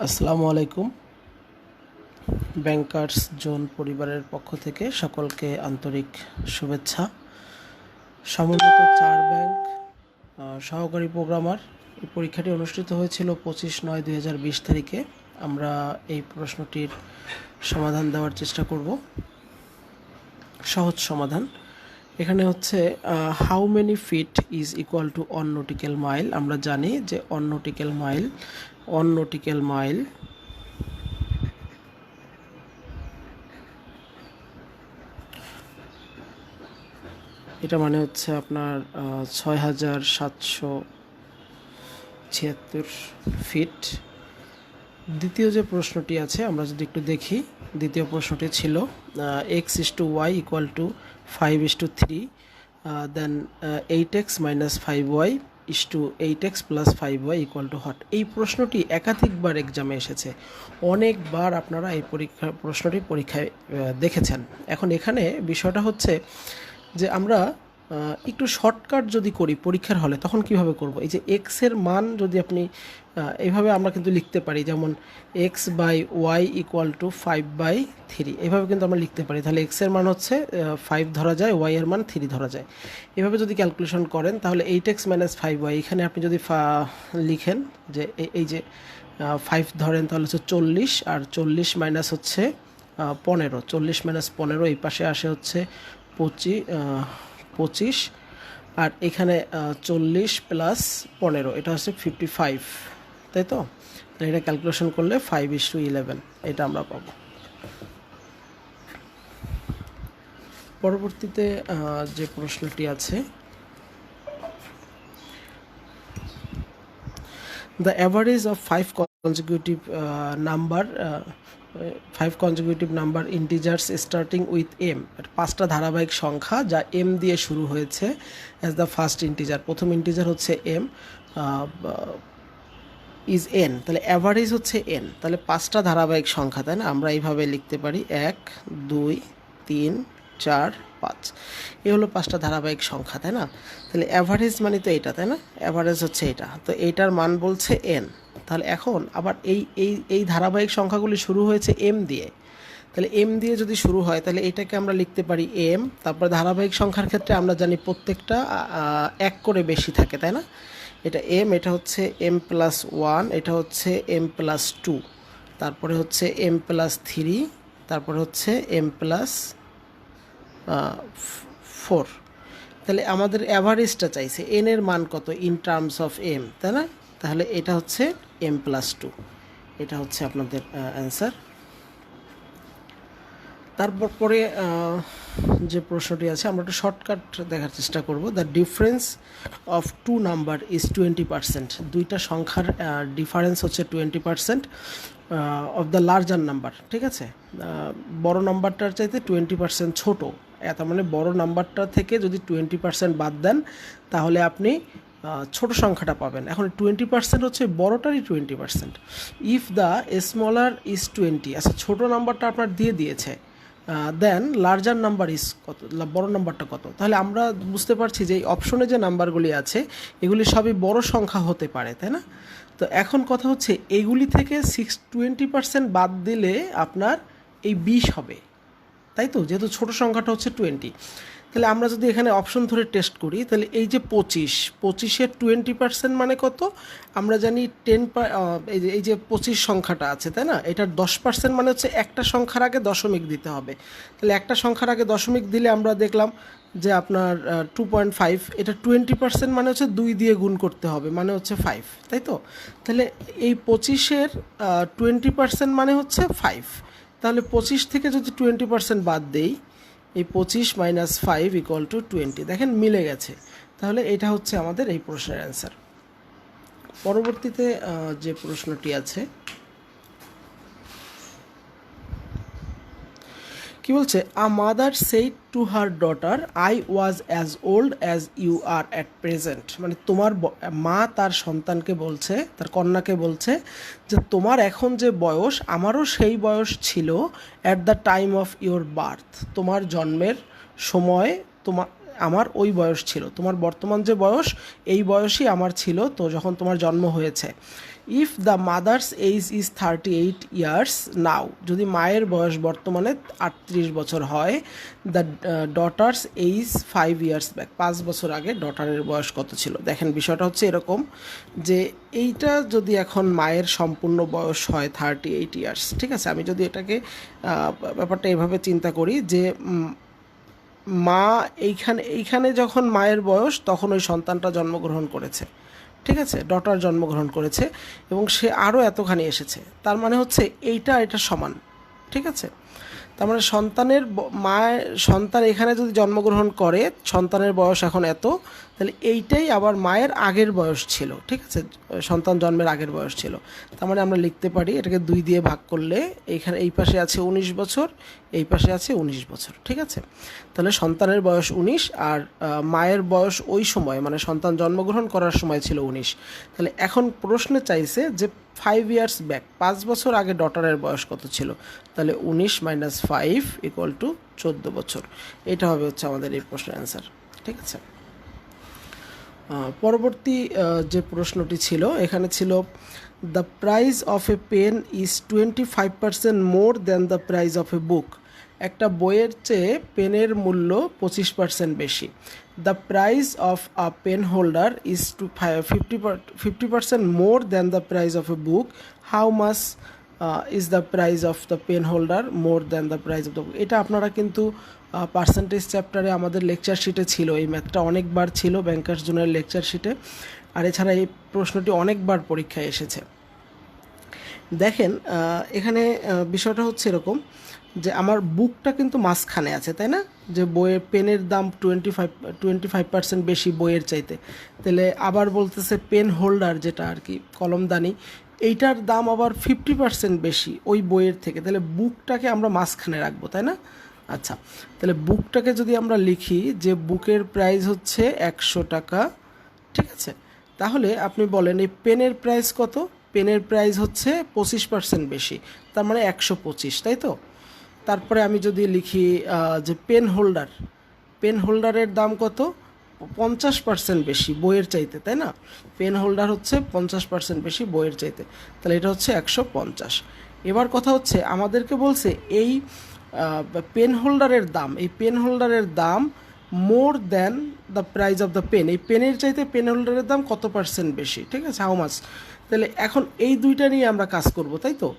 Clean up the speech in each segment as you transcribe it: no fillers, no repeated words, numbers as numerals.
আসসালামু আলাইকুম। Bankers zone পরিবারের পক্ষ থেকে সকলকে আন্তরিক শুভেচ্ছা। সমন্বিত 4 ব্যাংক সহকারী প্রোগ্রামার এই পরীক্ষাটি অনুষ্ঠিত হয়েছিল 25/9/2020 তারিখে। আমরা এই প্রশ্নটির সমাধান দেওয়ার চেষ্টা করব। সহজ সমাধান। এখানে হচ্ছে how many feet is equal to 1 nautical mile. আমরা জানি যে 1 নটিক্যাল মাইল এটা মানে হচ্ছে আপনার 6776 ফিট। দ্বিতীয় যে প্রশ্নটি আছে আমরা যদি একটু দেখি, দ্বিতীয় প্রশ্নটি ছিল x/y equal to 5:3, then 8x minus 5y is to 8x plus 5y equal to what. এই প্রশ্নটি একাধিকবার এক্সামে এসেছে, অনেকবার আপনারা এই প্রশ্নটি পরীক্ষায় দেখেছেন। এখন এখানে বিষয়টা হচ্ছে যে আমরা একটু শর্টকাট যদি করি পরীক্ষার হলে তখন কিভাবে করব। এই যে এক্সের মান যদি আপনি এইভাবে আমরা কিন্তু লিখতে পারি, যেমন x/y ইকুয়াল টু 5/3, এভাবে কিন্তু আমরা লিখতে পারি। তাহলে এক্সের মান হচ্ছে 5 ধরা যায়, ওয়াই এর মান 3 ধরা যায়। এভাবে যদি ক্যালকুলেশন করেন তাহলে 8x মাইনাস 5y, এখানে আপনি যদি লিখেন যে এই যে 5 ধরেন তাহলে হচ্ছে 40, আর 40 মাইনাস হচ্ছে 15, 40 মাইনাস 15 এই পাশে আসে হচ্ছে 25, আর এখানে 40 প্লাস 15 এটা হচ্ছে 55, তাই তো? এটা ক্যালকুলেশন করলে 5:11 এটা আমরা পাবো। পরবর্তীতে যে প্রশ্নটি আছে, the average of 5 consecutive number integers starting with m, 5টা ধারাবাহিক সংখ্যা যা m দিয়ে শুরু হয়েছে as the first integer, প্রথম ইন্টিজার হচ্ছে m, is n, তাহলে অ্যাভারেজ হচ্ছে n। তাহলে 5টা ধারাবাহিক সংখ্যা, তাই না? আমরা এইভাবে লিখতে পারি 1 2 3 4 5, এই হলো 5টা ধারাবাহিক সংখ্যা, তাই না? তাহলে অ্যাভারেজ মানে তো এটা, তাই না? অ্যাভারেজ হচ্ছে এটা, তো এইটার মান বলছে n। তাহলে এখন আবার এই ধারাবাহিক সংখ্যাগুলি শুরু হয়েছে m দিয়ে, তাহলে m দিয়ে যদি শুরু হয় তাহলে এটাকে আমরা লিখতে পারি m। তারপর ধারাবাহিক সংখ্যার ক্ষেত্রে আমরা জানি প্রত্যেকটা 1 করে বেশি থাকে, তাই না? এটা m, এটা হচ্ছে m+1, এটা হচ্ছে m+2, তারপরে হচ্ছে m+3, তারপরে হচ্ছে m+4। তাহলে আমাদের অ্যাভারেজটা চাইছে, n এর মান কত ইন টার্মস অফ m, তাই না? তাহলে এটা হচ্ছে m+2, এটা হচ্ছে আপনাদের অ্যান্সার। তারপর পরে যে প্রশ্নটি আছে আমরা একটু শর্টকাট দেখার চেষ্টা করব। The difference of 2 number is 20%, দুইটা সংখ্যার ডিফারেন্স হচ্ছে 20% অফ দ্য লার্জার নাম্বার, ঠিক আছে? বড় নাম্বারটার চাইতে 20% ছোট, তার মানে বড় নাম্বারটা থেকে যদি 20% বাদ দেন তাহলে আপনি ছোট সংখ্যাটা পাবেন। এখন 20% হচ্ছে বড়টারই 20%। ইফ দ্য স্মলার ইজ 20, আচ্ছা ছোট নাম্বারটা আপনার দিয়ে দিয়েছে, দেন লার্জার নাম্বার ইজ কত, বড় নাম্বারটা কত। তাহলে আমরা বুঝতে পারছি যে এই অপশনে যে নাম্বারগুলি আছে এগুলি সবই বড় সংখ্যা হতে পারে, তাই না? তো এখন কথা হচ্ছে এইগুলি থেকে 20% বাদ দিলে আপনার এই 20 হবে, তাই তো? যেহেতু ছোট সংখ্যাটা হচ্ছে 20, তাহলে আমরা যদি এখানে অপশন ধরে টেস্ট করি তাহলে এই যে 25-এর 20% মানে কত? আমরা জানি 10, এই যে 25 সংখ্যাটা আছে, তাই না? এটার 10% মানে হচ্ছে একটা সংখ্যার আগে দশমিক দিতে হবে। তাহলে একটা সংখ্যার আগে দশমিক দিলে আমরা দেখলাম যে আপনার 2.5, এটা 20% মানে হচ্ছে 2 দিয়ে গুণ করতে হবে, মানে হচ্ছে 5, তাই তো? তাহলে এই 25-এর 20% মানে হচ্ছে 5। তাহলে 25 থেকে যদি 20% বাদ দেই, এই 25 মাইনাস 5 ইকুয়াল টু 20, দেখেন মিলে গেছে। তাহলে এটা হচ্ছে আমাদের এই প্রশ্নের অ্যান্সার। পরবর্তীতে যে প্রশ্নটি আছে কি বলছে, a mother said to her daughter I was as old as you are at present, মানে তোমার মা তার সন্তানকে বলছে, তার কন্যাকে বলছে যে তোমার এখন যে বয়স আমারও সেই বয়স ছিল at the time of your birth, তোমার জন্মের সময় আমার ওই বয়স ছিল, তোমার বর্তমান যে বয়স এই বয়সই আমার ছিল তো যখন তোমার জন্ম হয়েছে। If the mother's age is 38 years now, যদি মায়ের বয়স বর্তমানে 38 বছর হয়, the daughter's age 5 years back, 5 বছর আগে ডটারের বয়স কত ছিল। দেখেন বিষয়টা হচ্ছে এরকম যে এইটা যদি এখন মায়ের সম্পূর্ণ বয়স হয় 38 ইয়ার্স, ঠিক আছে, আমি যদি এটাকে ব্যাপারটা এভাবে চিন্তা করি যে মা এইখানে যখন মায়ের বয়স তখন ওই সন্তানটা জন্মগ্রহণ করেছে, ঠিক আছে, ডটার জন্মগ্রহণ করেছে এবং সে আরও এতখানি এসেছে, তার মানে হচ্ছে এটা সমান, ঠিক আছে। তার মানে সন্তান এখানে যদি জন্মগ্রহণ করে, সন্তানের বয়স এখন এত, তাহলে এইটাই আবার মায়ের আগের বয়স ছিল, ঠিক আছে, সন্তান জন্মের আগের বয়স ছিল। তার মানে আমরা লিখতে পারি এটাকে 2 দিয়ে ভাগ করলে এইখানে এই পাশে আছে 19 বছর, এই পাশে আছে 19 বছর, ঠিক আছে। তাহলে সন্তানের বয়স 19 আর মায়ের বয়স ওই সময় মানে সন্তান জন্মগ্রহণ করার সময় ছিল 19। তাহলে এখন প্রশ্নে চাইছে যে 5 ইয়ার্স ব্যাক, 5 বছর আগে ডটারের বয়স কত ছিল, তাহলে 19 - 5 = 14 বছর। এটা হবে হচ্ছে আমাদের এই প্রশ্নের অ্যান্সার, ঠিক আছে। পরবর্তী যে প্রশ্নটি ছিল এখানে ছিল the price of a pen is 25% more than the price of a book, একটা বইয়ের চেয়ে পেনের মূল্য 25% বেশি। The price of a pen holder is 50% more than the price of a book, how much is the price of the pen holder more than the price of the book. এটা আপনারা কিন্তু percentage চ্যাপ্টারে আমাদের lecture শিটে ছিল, এই ম্যাথটা অনেকবার ছিল ব্যাংকার্স জোনের লেকচার শিটে, আর এছাড়া এই প্রশ্নটি অনেকবার পরীক্ষায় এসেছে। দেখেন এখানে বিষয়টা হচ্ছে এরকম যে আমার বুকটা কিন্তু মাঝখানে আছে, তাই না, যে বইয়ের পেনের দাম 25% বেশি বইয়ের চাইতে, তাহলে আবার বলতেছে পেন হোল্ডার যেটা আর কি কলমদানি, এইটার দাম আবার 50% বেশি ওই বইয়ের থেকে, তাহলে বুকটাকে আমরা মাঝখানে রাখবো, তাই না। আচ্ছা, তাহলে বুকটাকে যদি আমরা লিখি যে বুকের প্রাইস হচ্ছে 100 টাকা, ঠিক আছে, তাহলে আপনি বলেন এই পেনের প্রাইস কত, পেনের প্রাইস হচ্ছে 25% বেশি, তার মানে 125, তাই তো। তারপরে আমি যদি লিখি যে পেন হোল্ডারের দাম কত, 50% বেশি বইয়ের চাইতে, তাই না, পেন হোল্ডার হচ্ছে 50% বেশি বইয়ের চাইতে, তাহলে এটা হচ্ছে 150। এবার কথা হচ্ছে আমাদেরকে বলছে এই পেন হোল্ডারের দাম, এই পেন হোল্ডারের দাম more than the price of the pen, এই পেনের চাইতে পেন হোল্ডারের দাম কত পার্সেন্ট বেশি, ঠিক আছে, হাউ মাচ। তাহলে এখন এই দুইটা নিয়ে আমরা কাজ করব, তাই তো।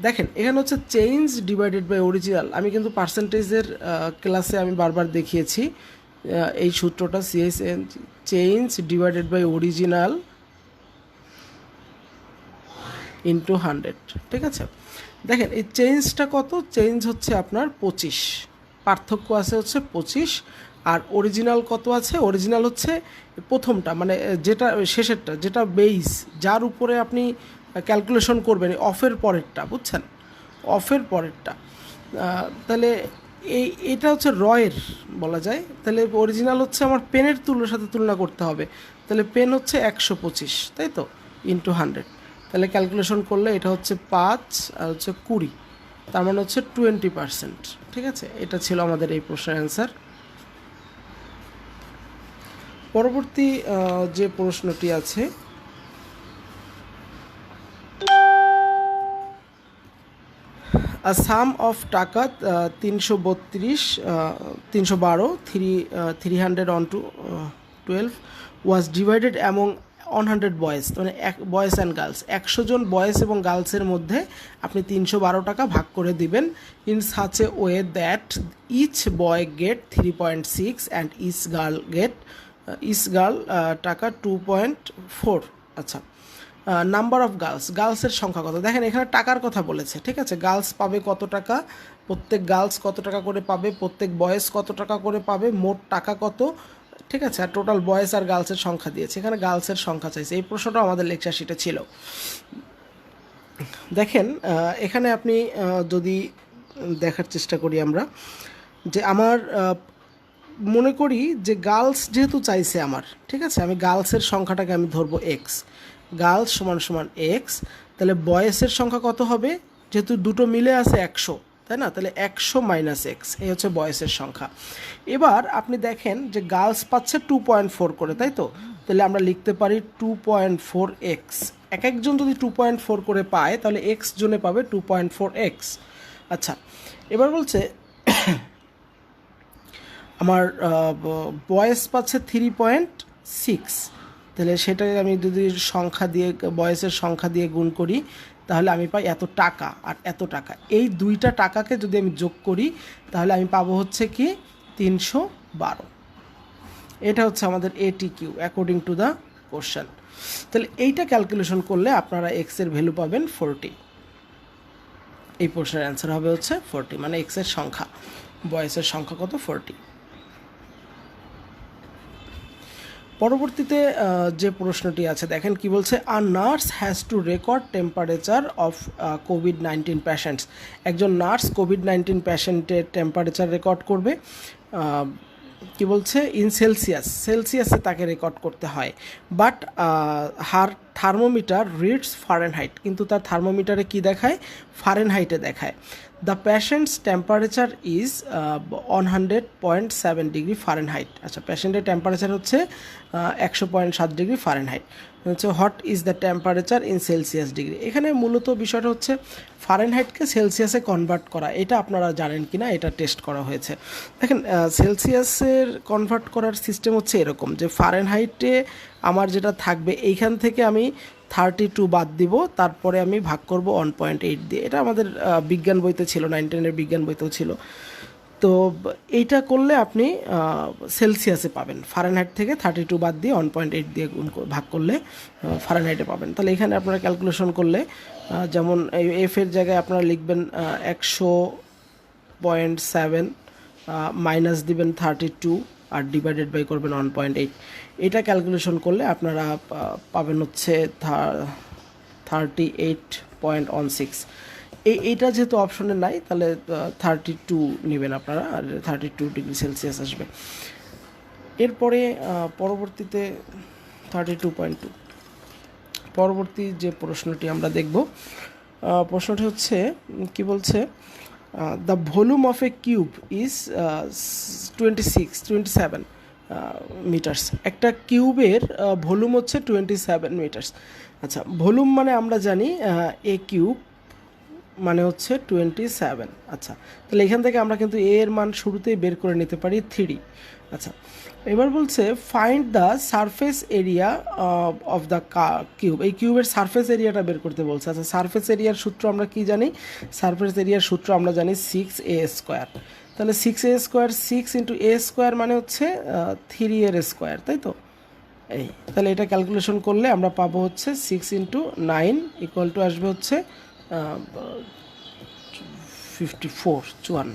দেখেন এখানে হচ্ছে চেঞ্জ ডিভাইডেড বাই অরিজিনাল, আমি কিন্তু পার্সেন্টেজের ক্লাসে আমি বারবার দেখিয়েছি এই সূত্রটা, change divided by original into 100, ঠিক আছে। দেখেন এই চেঞ্জটা কত, চেঞ্জ হচ্ছে আপনার 25, পার্থক্য আছে হচ্ছে 25, আর অরিজিনাল কত আছে, অরিজিনাল হচ্ছে প্রথমটা মানে যেটা শেষেরটা, যেটা বেইস, যার উপরে আপনি ক্যালকুলেশন করবেন, অফের পরেরটা, বুঝছেন, অফের পরেরটা। তাহলে এটা হচ্ছে রয়ের বলা যায়, তাহলে অরিজিনাল হচ্ছে আমার পেনের সাথে তুলনা করতে হবে, তাহলে পেন হচ্ছে 125, তাই তো, ইন্টু 100, তাহলে ক্যালকুলেশন করলে এটা হচ্ছে 5 আর হচ্ছে 20, তার মানে হচ্ছে 20%, ঠিক আছে। এটা ছিল আমাদের এই প্রশ্নের অ্যান্সার। পরবর্তী যে প্রশ্নটি আছে a sum of টাকা 312 300 onto 12 was divided among 100 boys, মানে বয়েজ অ্যান্ড গার্লস, 100 জন বয়েজ এবং গার্লসের মধ্যে আপনি 312 টাকা ভাগ করে দিবেন, in such a way that each boy get 3.6 and each girl টাকা 2.4। আচ্ছা, নাম্বার অফ গার্লসের সংখ্যা কত, দেখেন এখানে টাকার কথা বলেছে, ঠিক আছে, গার্লস পাবে কত টাকা, প্রত্যেক গার্লস কত টাকা করে পাবে, প্রত্যেক বয়েজ কত টাকা করে পাবে, মোট টাকা কত, ঠিক আছে, আর টোটাল বয়েজ আর গার্লসের সংখ্যা দিয়েছে, এখানে গার্লসের সংখ্যা চাইছে। এই প্রশ্নটা আমাদের লেকচার শিটে ছিল। দেখেন এখানে আপনি যদি দেখার চেষ্টা করি আমরা, যে আমার মনে করি যে গার্লস যেহেতু চাইছে আমার, ঠিক আছে, আমি গার্লসের সংখ্যাটাকে আমি ধরবো এক্স, গার্লস সমান এক্স, তাহলে বয়েসের সংখ্যা কত হবে, যেহেতু দুটো মিলে আছে 100, তাই না, তাহলে 100 - এক্স, এই হচ্ছে বয়েসের সংখ্যা। এবার আপনি দেখেন যে গার্লস পাচ্ছে 2.4 করে, তাই তো, তাহলে আমরা লিখতে পারি 2.4x, এক একজন যদি 2.4 করে পায় তাহলে এক্স জনে পাবে 2.4x। আচ্ছা, এবার বলছে আমার বয়েস পাচ্ছে 3.6, তাহলে সেটাকে আমি যদি সংখ্যা দিয়ে বয়েসের সংখ্যা দিয়ে গুণ করি তাহলে আমি পাই এত টাকা আর এত টাকা। এই দুইটা টাকাকে যদি আমি যোগ করি তাহলে আমি পাবো হচ্ছে কি 312। এটা হচ্ছে আমাদের ATQ according to the question. তাহলে এইটা ক্যালকুলেশন করলে আপনারা এক্স এর ভ্যালু পাবেন 40। এই প্রশ্নের অ্যান্সার হবে হচ্ছে 40, মানে এক্স এর সংখ্যা, বয়েসের সংখ্যা কত 40। পরবর্তীতে যে প্রশ্নটি আছে দেখেন কি বলছে, a nurse has to record temperature of COVID-19 patients. একজন নার্স COVID-19 প্যাশেন্টের টেম্পারেচার রেকর্ড করবে, কি বলছে ইন সেলসিয়াসে তাকে রেকর্ড করতে হয়, but her thermometer reads Fahrenheit, কিন্তু তার থার্মোমিটারে কি দেখায়, ফারেনহাইটে দেখায়। The patient's temperature is 100.7 degree Fahrenheit. আচ্ছা, প্যাশেন্টের টেম্পারেচার হচ্ছে 100.7 ডিগ্রি ফারেনহাইট। হচ্ছে what is the temperature in Celsius degree. এখানে মূলত বিষয়টা হচ্ছে ফারেনহাইটকে সেলসিয়াসে কনভার্ট করা। এটা আপনারা জানেন কি না, এটা টেস্ট করা হয়েছে। দেখেন সেলসিয়াসের কনভার্ট করার সিস্টেম হচ্ছে এরকম যে ফারেনহাইটে আমার যেটা থাকবে এইখান থেকে আমি 32 বাদ দিব, তারপরে আমি ভাগ করব 1.8 দিয়ে। এটা আমাদের বিজ্ঞান বইতে ছিল, 9-10 বিজ্ঞান বইতেও ছিল। তো এইটা করলে আপনি সেলসিয়াসে পাবেন, ফারেনহাইট থেকে 32 বাদ দিয়ে 1.8 দিয়ে ভাগ করলে ফারেনহাইটে পাবেন। তাহলে এখানে আপনারা ক্যালকুলেশন করলে যেমন এফ এর জায়গায় আপনারা লিখবেন 100.7 মাইনাস দিবেন 32 আর ডিভাইডেড বাই করবেন 1.8। এটা ক্যালকুলেশন করলে আপনারা পাবেন হচ্ছে 38.16। এইটা যেহেতু অপশনে নাই তাহলে 32 নেবেন আপনারা, আর 32 ডিগ্রি সেলসিয়াস আসবে। এরপরে পরবর্তীতে 32.2 পরবর্তী যে প্রশ্নটি আমরা দেখব, প্রশ্নটি হচ্ছে কি বলছে, the volume of a cube is 27 metres. একটা কিউবের ভলিউম হচ্ছে 27 মিটার্স। আচ্ছা, ভলিউম মানে আমরা জানি এ কিউব মানে হচ্ছে 27। আচ্ছা, তাহলে এখান থেকে আমরা কিন্তু এ এর মান শুরুতেই বের করে নিতে পারি 3। আচ্ছা, এবার বলছে find the surface area of the cube. এই কিউবের সারফেস এরিয়াটা বের করতে বলছে। আচ্ছা, সারফেস এরিয়ার সূত্র আমরা কি জানি, সারফেস এরিয়ার সূত্র আমরা জানি 6a²। তাহলে 6a², 6 ইন্টু a² মানে হচ্ছে 3a², তাই তো? এই তাহলে এটা ক্যালকুলেশন করলে আমরা পাবো হচ্ছে 6 ইন্টু 9 ইকুয়াল টু আসবে হচ্ছে 54।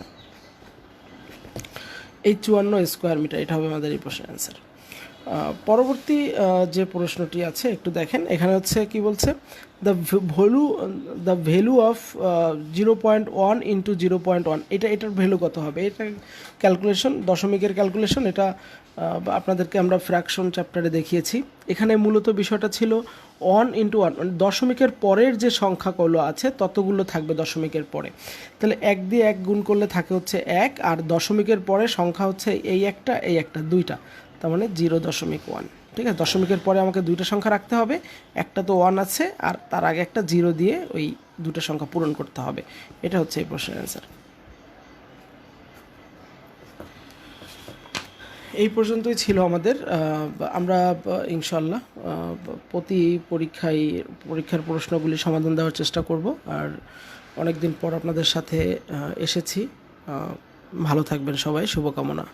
এই 54 স্কোয়ার মিটার, এটা হবে আমাদের এই প্রশ্নের অ্যান্সার। পরবর্তী যে প্রশ্নটি আছে একটু দেখেন, এখানে হচ্ছে কি বলছে, দ্য ভ্যালু অফ 0.1 ইন্টু 0.1, এটার ভ্যালু কত হবে? এটা ক্যালকুলেশন, দশমিকের ক্যালকুলেশন। এটা আপনাদেরকে আমরা ফ্র্যাকশন চ্যাপ্টারে দেখিয়েছি। এখানে মূলত বিষয়টা ছিল 1 ইন্টু 1, মানে দশমিকের পরের যে সংখ্যাগুলো আছে ততগুলো থাকবে দশমিকের পরে। তাহলে 1 দিয়ে 1 গুণ করলে থাকে হচ্ছে 1, আর দশমিকের পরে সংখ্যা হচ্ছে এই একটা দুইটা, তার মানে 0.1। ঠিক আছে, দশমিকের পরে আমাকে দুইটা সংখ্যা রাখতে হবে, একটা তো 1 আছে আর তার আগে একটা 0 দিয়ে ওই দুটো সংখ্যা পূরণ করতে হবে। এটা হচ্ছে এই প্রশ্নের অ্যান্সার। এই পর্যন্তই ছিল আমাদের। আমরা ইনশাল্লাহ প্রতি পরীক্ষার প্রশ্নগুলি সমাধান দেওয়ার চেষ্টা করব। আর অনেক দিন পর আপনাদের সাথে এসেছি। ভালো থাকবেন সবাই, শুভকামনা।